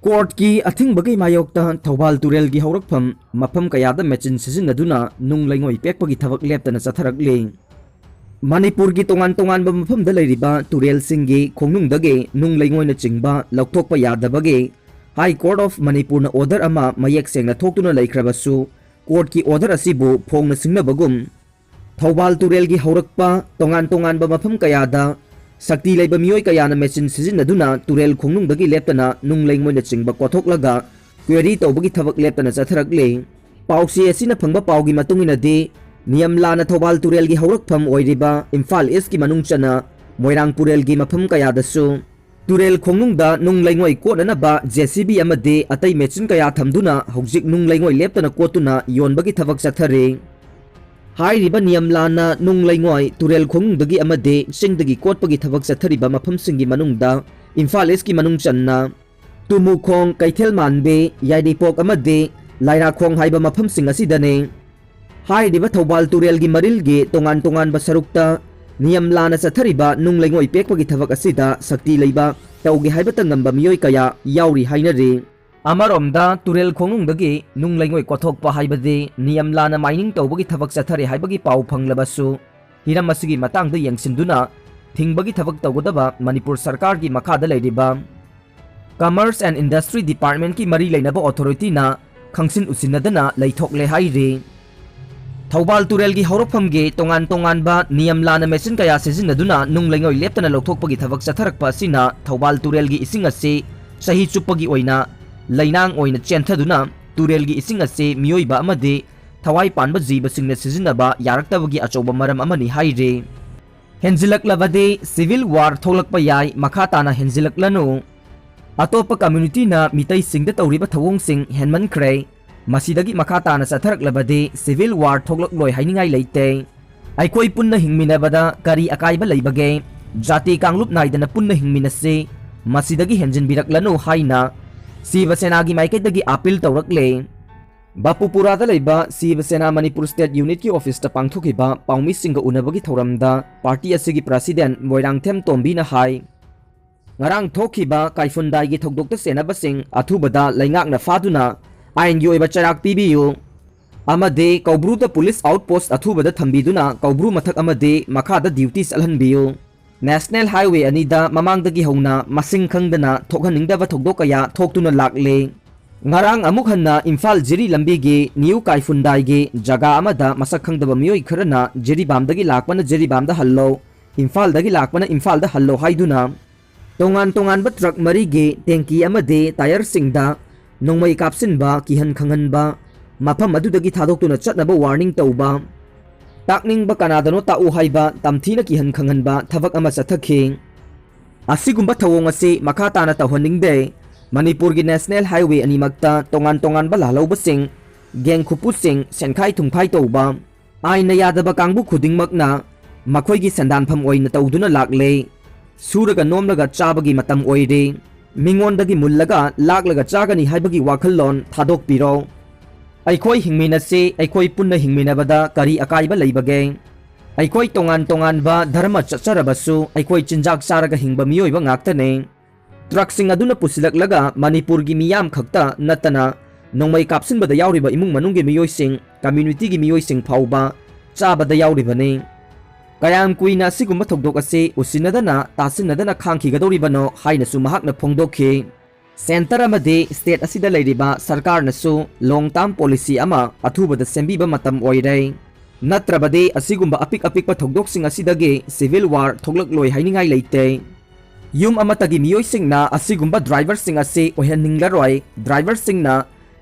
Court की अथिंबगी मायोक्ता थौबाल तुरेल की हौरकफम मफम कयाद मेचिन सिजिन्नदुना नुंग लेंगोई पेकपगी थबक लेप्तना चथरकले मणिपुर की तोंगान तोंगान मफम लेरिबा तुरेल सिंगी खोंगनुंगदगे नुंग लेंगोइना चिंगबा लौथोकपा यादबगे high court of Manipur order अमा मयेक सेंगना थोक्तुना लेख्रबसु कोर्ट की ऑर्डर असिबु फोंगना सिंगनबगुम थौबाल तुरेल की हौरकपा तोंगान तोंगान मफम कयादा शक्ति लेब मियोय कयाना मेचिन सिजिन्नदुना तुरेल खोंगनुंगदगी लेप्तना नुंग लेंगोइना चिंगबा कोथोकलगा क्वेरी तौबगी थबक लेप्तना चथरकले पाउसी असिना फंगबा पाउगी मतुंगिनदि नियम लाना थौबाल तुरेल की हौरकफम ओइरिबा इम्फाल ईस्ट की मनुंगचना मोइरांग पुरेल की मफम कयादसु तुरेल खोंगनुंगदा नुंग लेंगोय कोटनबा जेसीबी अमदे अतै मेचिन कया थमदुना हौजिक नुंग लेंगोय लेप्तना कोटुना योनबगी थबक चथरे हाइरिबा नियम लाना नुंग लेंगोय तुरेल खोंगनुंगदगी अमदे सिंगदगी कोटपगी थबक चथरिबा मफमसिंगी मनुंगदा इम्फाल ईस्ट की मनुंगचना तुमुखोंग कैथेल मानबे याइदिपोक अमदे लाइराखोंग हाइबा मफमसिंग असिदने हाइरिबा थौबाल तुरेल की मरिलगी तोंगान तोंगान बसरुक्ता नियम लाना चथरिबा नुंग लेंगोय पेकपगी थबक असिदा शक्ति लेबा तौगे हाइबा ngamba मियोय कया याउरी हाइनरे अमरोमदा तुरेल खोंगनुंगदगी नुंग लेंगोय कोथोकपा हाइबदे नियम लाना माइनिंग तौबगी थबक चथरे हाइबगी पाउ फंगलबसु हिरम असिगी मतंगदा यंगसिंदुना थिंगबगी थबक तौगदबा मणिपुर सरकार की मखादा लेरिबा कॉमर्स एंड इंडस्ट्री डिपार्टमेंट की मरी लेनबा अथॉरिटी ना खंगसिन उसिनदना लेथोकले हाइरे थौबाल तुरेल की हौरकफमगे तोंगान तोंगानबा नियम लाना मेचिन कया सिजिन्नदुना नुंग लेंगोय लेप्तना लौथोकपगी थबक चथरकपा असिना थौबाल तुरेल की इसिंग असे सही चुप्पगी ओइना लैनांग ओइना चेंथदुना तुरेल की इसिंग असे मियोइबा अमदे थवाई पानबा जीबसिंगना सिजिन्नबा यारक्तबगी अचौबा मरम अमनि हाइरे हेंजिलकलबदे सिविल वार थोलकपा याय मखा ताना हेंजिलकलनु अतोप कम्युनिटी ना मितै सिंगद तौरिबा थवोंगसिंग हेनमनख्रे मसीदगी मखा ताना चथरकलबदे सिविल वार थोलकलोय हाइनिंगाय लेते अइखोय पुन्ना हिंगमिनबदा करी अकाइबा लेबगे जाति कांगलुप नाइदना पुन्ना हिंगमिनसे मसीदगी हेंजिनबिरकलनु हाइना शिवसेना की माइकैदगी अपील तौरकले बापुपुरादा लेबा शिवसेना मणिपुर स्टेट यूनिट की ऑफिस ता पांगथोकिबा पाउमी सिंग उनबगी थौरमदा पार्टी असिगी प्रेसिडेंट मोइरांगथेम तोम्बीना हाई ngarang thokiba kaifundai gi thokdokta senabasing athubada laingakna faduna ain gi oiba charak pibiyu amade kaubru ta police outpost athubada thambiduna kaubru mathak amade makhada duties alhanbiyu national highway anida mamangdagi hongna masing khangdana thokhaningdaba thokdokaya thoktuna lakle ngarang amuk hanna imphal jiri lambi gi new kaifundai gi jaga amada masak khangdaba miyoi kharana jiri bamdagi lakpana jiri bamda hallo imphal dagi lakpana imphal da hallo haiduna तोंगान तोंगान truck मरी गे टेंकी अमदे tyre सिंगदा नोंमई कापसिनबा किहन खंगनबा मफम अदुदगी थादोक्तुना चटनबा warning तौबा ताकनिंगबा कनादनो ताउ हाइबा तमथीना किहन खंगनबा थबक अमा चथखे असिगुंबा थवोंग असे मखा ताना तौहनिंगदे मणिपुर की नेशनल हाईवे अनिमक्ता तोंगान तोंगान लालौबसिंग गेंग खुपुसिंग सेनखाई थुंखाई तौबा आइना यादबा कांगबु खुदिंगमकना मखोइगी संदानफम ओइना तौदुना लाकले सूरगा नोमलगा चाबगी मतम ओइरे मिंगोंदगी मुल्लगा लाकलगा चागनी हाइबगी वाखल्लोन थादोकपिरो अइखोय हिंगमिनसे अइखोय पुन्ना हिंगमिनबदा करी अकाइबा लेबगे अइखोय तोंगान तोंगानबा धर्म चचरबसु अइखोय चिंजाक चारगा हिंगबा मियोइबा ngaktane ट्रकसिंग अदुना पुसिलकलगा मणिपुर की मियाम खक्ता नतना नोंमई कापसिनबदा यावरिबा इमुंग मनुंगी मियोइसिंग कम्युनिटी की मियोइसिंग फाउबा चाबदा यावरिबने कयाम कुइना सिगुम्बा थोकदोक असे उसिनदना तासिनदना खांखिगदौरिबनो हाइनसु महाकना फोंदोखे सेंटर अमदे स्टेट असिदा लेरिबा सरकारनसु लॉन्ग टर्म पॉलिसी अमा अथुबदा सेंबीबा मतम ओइरे नत्रबदे असिगुम्बा अपिक अपिकपा थोकदोकसिंग असिदगे सिविल वार थोकलकलोय हाइनिंगाय लेते युम अमतगी मियोइसिंगना असिगुम्बा ड्राइवरसिंग असे ओहनिंगलरोय ड्राइवरसिंगना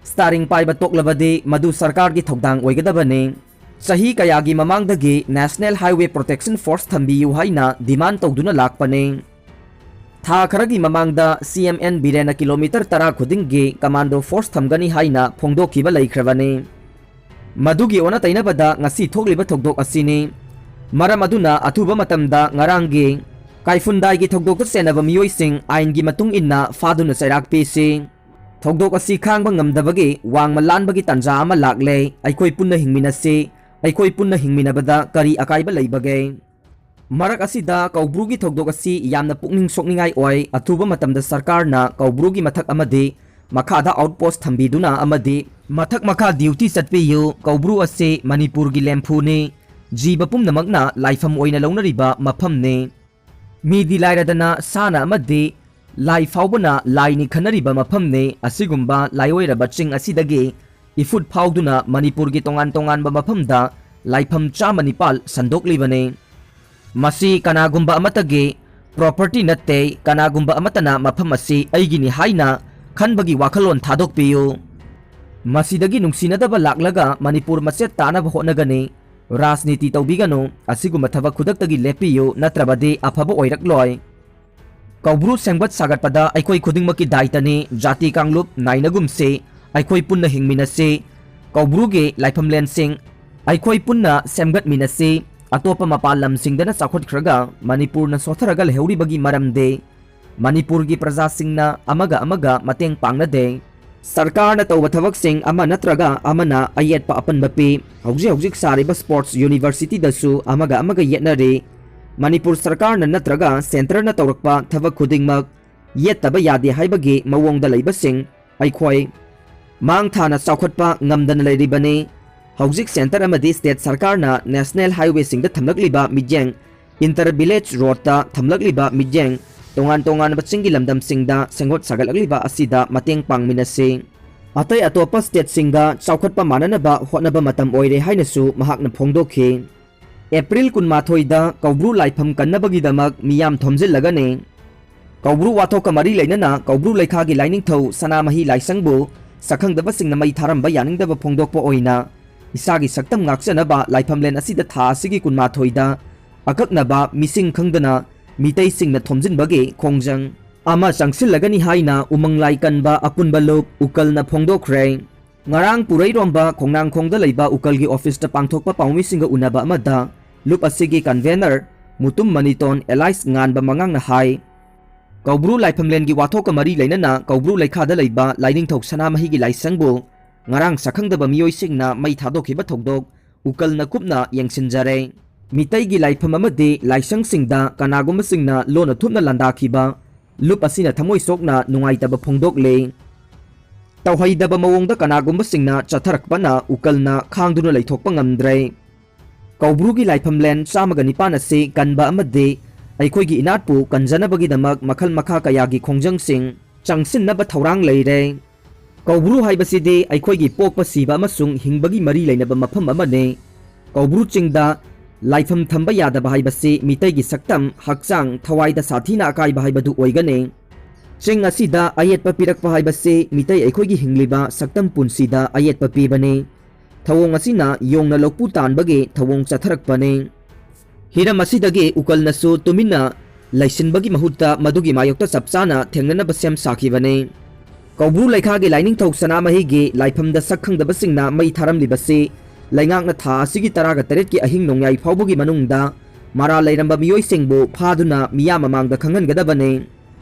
स्टारिंग पाइबा तोकलबदे मधु सरकार की थौदांग ओइगदबने सही कयागी ममांगदगी नेशनल हाईवे प्रोटेक्शन फोर्स थंबियु हाइना डिमांड तौदुना लाकपने था खरगी ममांगदा CMN बिरेना किलोमीटर 10 खुदिंगी कमांडो फोर्स थमगनी हाइना फोंदोखिबा लेख्रबने मधुगी ओना तैनबदा ngasi थोकलिबा थोकदोक असिनी मरम अदुना अथुबा मतमदा ngaranggi काइफुंदाई की थोकदोक सेनबा मियोइसिंग आइनगी मतुंग इन्ना फादुना सैराक पेसे थोकदोक असि खांगबा ngamdabagi wangma lanbagi tanja ama lakle aikoi punna hingminase अइखोय पुन्ना हिंगमिनबदा करी अकाइबा लेबगे मरक असिदा कौब्रुगी थोकदोक असि यामना पुकनिंग सोकनिंगाई ओय अथुबा मतमदा सरकारना कौब्रुगी मथक अमदे मखादा आउटपोस्ट थंबीदुना अमदी मथक मखा ड्यूटी चटपियु कौब्रू असे मणिपुर की लेम्फूने जीव पुम्नमकना लाइफम ओइना लौनरिबा मफमने मीदी लाइरदना साना अमदी लाई फाउबना लाइनि खनरिबा मफमने असिगुम्बा लाइओइरबा चिंग असिदगे इफुट फाउदुना मणिपुर की तोंगान तोंगानबा मफमदा लाइफम चामनिपाल संदोकलिबने मसी कनागुम्बा अमतगे प्रॉपर्टी नत्ते कनागुम्बा अमतना मफम असी अइगिनि हाइना खनबगी वाखलोन थादोकपियु मसीदगी नुंसिनदबा लाक्लगा मणिपुर मसेत तानबा होनगने राजनीति तौबीगनो असिगुम्बा थबक खुदक्तगी लेपियु नत्रबदे अफबा ओइरक्लोय कौब्रू सेंगबत सागतपदा अइखोइ खुदिंगमकी दायित्वने जाति कांगलुप नाइनगुमसे अइखोइ पुन्ना हिंगमिनसे कौब्रूगे लाइफमलेंसिंग अइखोइ पुन्ना सेमगतमिनसे अतोप मपाल लमसिंगदना चाखोटख्रगा मणिपुरना सोथरगा लेहौरिबगी मरमदे मणिपुर की प्रजासिंगना अमगा अमगा मतेंग पांगनदे सरकार तौब थबकसिंग अमा नत्रगा अमना अयेटपा अपनबा पी हौजिक सारिबा स्पोर्ट्स यूनिवर्सिटी दसु अमगा अमगा येटनरे मणिपुर सरकार नत्रगा सेंटर न तौरकपा थबक खुदिंगमक येतबा यादे हाइबगे मवोंगदा लैबसिंग अइखोइ मांग थाना चाखोटपा ngamdana लैरिबने हौजिक सेंटर अमदी स्टेट सरकार नेशनल हाईवे सिंग थमलकलिबा मिजेंग इंटर विलेज रोड थमलकलिबा मिजेंग तोंगान तोंगान बचिंगी लमदम सिंगदा सेंगोट सागलकलिबा असिदा मतेंग पांगमिनसे अतै अतोप स्टेट सिंगा चाखोटपा माननबा होनबा मतम ओइरे हाइनसु महाकन फोंदोखि एप्रिल 18 दा कौब्रू लाइफम कन्नबगीदमक मियाम थोमजिलगने कौब्रू वाथोक मरी लेनना कौब्रू लेखागी लाइनिंगथौ सनामही लाइसंगबु सखंगदबसिंगना मई थारंबा यानिंगदबा फोंदोकपा ओइना इसागी सक्तम ngaksanaba लाइफमलेन असिदा था असिगी 18 दा अककनबा मिसिंग खंगदना मितै सिंगना थोमजिनबगे खोंजंग अमा चंगसिलगनी हाइना उमंग लाई कनबा अपुनबा लोक उकलना फोंदोखरे ngarang पुरैरोंबा खोंनांग खोंगदा लैबा उकलगी ऑफिस ता पांगथोकपा पाउमिसिंग उनबा अमदा लुप असिगी convener Mutum Maniton alias nganba mangang हाई कौब्रू लाइफमलेन की वाथोक मरी लेनना कौब्रू लेखादा लैबा लाइनिंगथौ सनामही की लाइसंगबो ngarang sakhangdaba miyoisingna mai thadokhiba thokdok ukalna kupna yengsinjare मितै की लाइफम अमदे लाइसंगसिंगदा कनागुमसिंगना लोना थुपना लंदाखिबा लुप असिना थमोइ सोकना नुंगाइतबा फोंदोकले तौहैदबा मवोंगदा कनागुमसिंगना चथरकपना उकलना खांगदुना लैथोकपा ngamdre कौब्रू की लाइफमलेन चामगा निपान असे कनबा अमदे अइखोइगी इनाटपु कंजनबगीदमक मखल मखा कयागी खोंजंगसिंग चंगसिनबा थौरांग लैरे कौब्रू हाइबसिदे अइखोइगी पोकपा सिबा अमसुंग हिंगबगी मरी लैनबा मफम अमने कौब्रू चिंगदा लाइफम थंबा यादबा हाइबसे मितैगी सक्तम हक्चांग थवाइदा साथीना अकाइबा हाइबदु ओइगने चिंग असिदा अयेटपा पिरकपा हाइबसे मितै अइखोइगी हिंगलिबा सक्तम पुनसिदा अयेटपा पीबने थवोंग असिना योंगना लोकपु तानबगे थवोंग चथरकपने हिरम असिदगे उकलनसु तुमिना लैसिनबगी महुत्ता मदुगी मायोक्ता चपचाना थेंगनबा सेम साखिबने कौब्रू लेखागे लाइनिंग थौ सनामहीगे लाइफमदा सखंगदबसिंगना मई थारमलिबसे लैंगांगना था असिगी तरागा तरेट की अहिंग नोंयाई फाउबगी मनुंगदा मारा लैरंबा मियोइसिंगबु फादुना मिया ममांगदा खंगनगदबने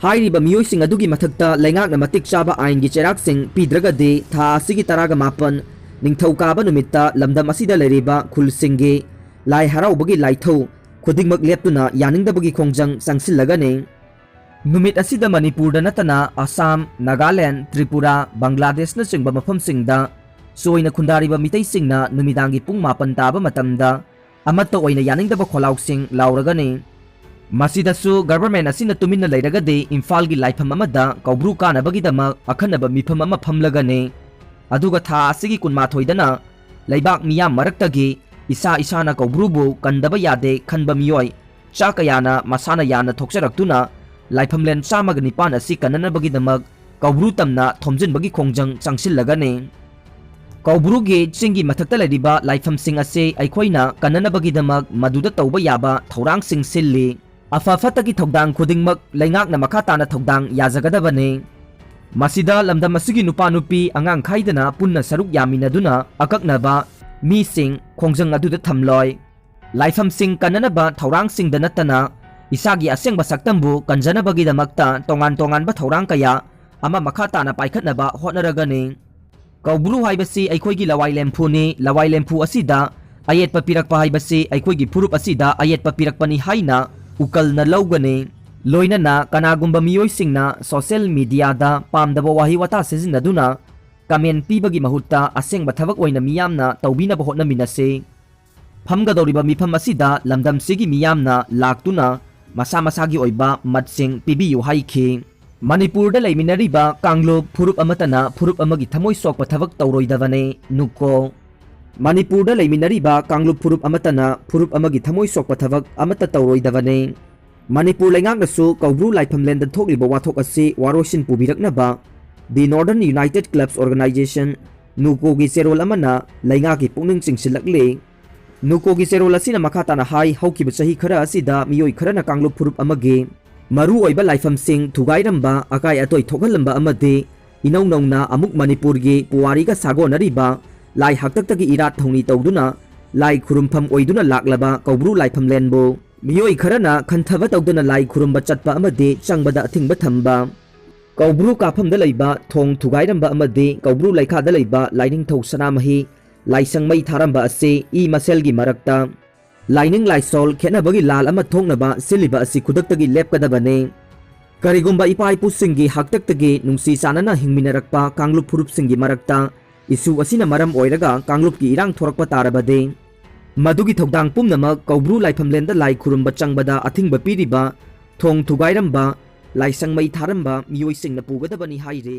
हाइरिबा मियोइसिंग अदुगी मथक्ता लैंगांगना मतिक चाबा आइनगी चेराकसिंग पीद्रगदे था असिगी तरागा मापन निंगथौकाबा नुमित्ता लमदम असिदा लैरिबा खुलसिंगे लाई हराउबगी लाइथौ खुदिंगमक लेप्तुना यानिंगदबगी खोंजंग संगसिलगने नुमित असिदा मणिपुरदा नतना आसाम नागालैंड त्रिपुरा बांग्लादेश न चिंबा मफमसिंगदा सोइना खुंदारिबा मितैसिंगना नुमिदांगी पुंग मापन ताबा मतमदा अमत्ता ओइना यानिंगदबा खोलाउसिंग लाउरगने मसिदसु गवर्नमेंट असिना तुमिन्ना लैरगदे इम्फाल की लाइफम अमदा कौब्रू कानबगीदमक अखनबा मिफम अमा फमलगने अदुगा था असिगी 18 दना लैबाक मियाम मरक्तगी इसा इसाना कौब्रूबु कंदबा यादे खनबा मियोय चाकयाना मसाना याना थोक्चरक्तुना लाइफमलेन चामग निपान असि कननबगीदमक कौब्रू तमना थोमजिनबगी खोंजंग चंगसिलगने कौब्रूगे चिंगी मथक्ता लैरिबा लाइफमसिंग असे अइखोइना कननबगीदमक मदुदा तौबा याबा थौरांगसिंग सिल्ली अफाफतगी थौदांग खुदिंगमक लैंगाकना मखा ताना थौदांग याजगदबने मसिदा लमदम असिगी नुपा नुपी अंगांग खाइदना पुन्ना सरुक यामिनदुना अककनबा मीसिंग खोंजंग अदुदा थमलोय लाइफमसिंग कननबा थौरांगसिंग दनतना इसागी असेंगबा सक्तंबु कंजनबगीदमक्ता तोंगान तोंगानबा थौरांग कया अमा मखा ताना पाइखतनबा होटनरगने कौब्रू हाइबसी अइखोइगी लवाई लेम्फू असिदा अयेटपा पिरकपा हाइबसी अइखोइगी फुरुप असिदा अयेटपा पिरकपनी हाइना उकलना लौगने लोइनना कनागुंबा मियोइसिंगना सोशल मीडियादा पामदबा वाही वाता सिजिन्नदुना कमेंट पीबगी महुत्ता असेंगबा थबक ओइना मियामना तौबीनबा होटनमिनसे फमगदौरिबा मिफम असिदा लमदमसिगी मियामना लाक्तुना मसा मसागी ओइबा मत्सिंग पीबियु हाइखि मणिपुरदा लेमिनरिबा कांगलुप फुरुप अमतना फुरुप अमगी थमोइ सोकपा थबक तौरोइदबने नुको मणिपुरदा लेमिनरिबा कांगलुप फुरुप अमतना फुरुप अमगी थमोइ सोकपा थबक अमत तौरोइदबने मणिपुर लेंगांगसु कौब्रू लाइफमलेंद थोकलिबा वाथोक असि वारोसिन पुबिरकनबा दि नॉर्दर्न यूनाइटेड क्लब्स ऑर्गेनाइजेशन नुको की सेरोल अमना लेंगा की पुनिंग चिंगसिलकले नुको की सेरोल असिना मखाताना हाई हौकिबा चही खरा असिदा मियोइ खरना कांगलुप फुरुप अमगे मरु ओइबा लाइफम सिंग थुगाइरंबा अकाय अतोय थोकहलंबा अमदे इनौ नौना अमुक मणिपुर की पुवारीगा सागोनरिबा लाई हक्तक्तगी इरात थौनी तौदुना लाई खुरुमफम ओइदुना लाक्लबा कौब्रू लाइफमलेंबो मियोइ खरना खंथबा तौदुना लाई खुरुमबा चटपा अमदे चंगबदा अथिंगबा थंबा कौब्रू काफमदा लैबा थोंग थुगाइरंबा अमदे कौब्रू लैखादा लैबा लाइनिंगथौ सनामही लाइसंगमई थारंबा असे ई मसेलगी मरक्ता लाइनिंग लाइसोल खेनबगी लाल अमा थोंगनबा सिलिबा असि खुदक्तगी लेपकदबने करिगुंबा इपा इपुसिंगी हक्तक्तगी नुंसी चानना हिंगमिनरक्पा कांगलुप फुरुपसिंगी मरक्ता इसु असिना मरम ओइरगा कांगलुपकी इरांग थोरक्पा तारबदे मदुगी थौदांग पुमनमक कौब्रू लाइफमलेंदा लाई खुरुमबा चंगबदा अथिंगबा पीरिबा थोंग थुगाइरंबा लाइसंगमई थारंबा मियोइसिंगना पुगदबनी हाइरे।